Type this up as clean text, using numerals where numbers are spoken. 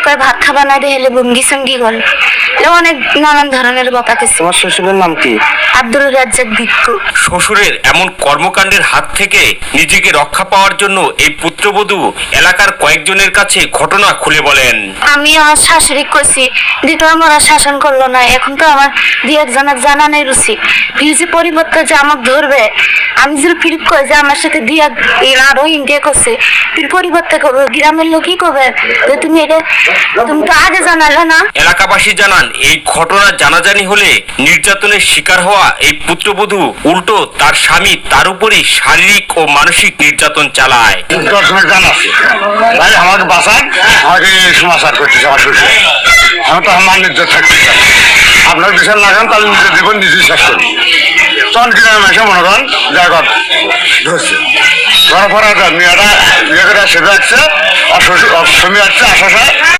কয় ভাত খাবা না দেখলে ভঙ্গি সঙ্গি করে, অনেক নানান ধরনের কথা কিছু। তোমার শ্বশুরের নাম কি? আব্দুল রাজ্জাক বিট্টু। শ্বশুরের এমন কর্মকাণ্ডের হাত থেকে নিজেকে রক্ষা পাওয়ার জন্য এই পুত্রবধূ এলাকার কয়েকজনের কাছে ঘটনা খুলে বলেন। আমি আমার শাশুড়ি কইছি দিত, আমার শাসন করলো না, এখন তো আমার দুই একজনের জানা নেই রুচি, ফিউজি পরিবর্তে যে আমাকে ধরবে, আমি যদি ফির কই যে আমার সাথে দুই আরো ইন্ডিয়া করছে, ফির পরিবর্তে করবো, গ্রামের লোকই করবে, তো তুমি তো আগে জানালে না। এলাকাবাসী জানান, এই ঘটনা জানাজানি হলে নির্যাতনের শিকার হওয়া এই পুত্রবধূ উল্টো তার স্বামী তার উপরই শারীরিক ও মানসিক নির্যাতন চালায়। ভাই আমাকে বাঁচান, আমাকে সমাচার করতেছে আমার শ্বশুর, আমি তো আমার নির্যাত থাকতে চাই। আপনার বিচার লাগান, তাহলে নিজের জীবন নিজেই শেষ করি। চল কিনা মেশে মনে করেন জায়গা ধরছে ধরা ফরা মেয়েটা ইয়ে করে সেটা আসছে, আর শ্বশুর স্বামী আসছে আসার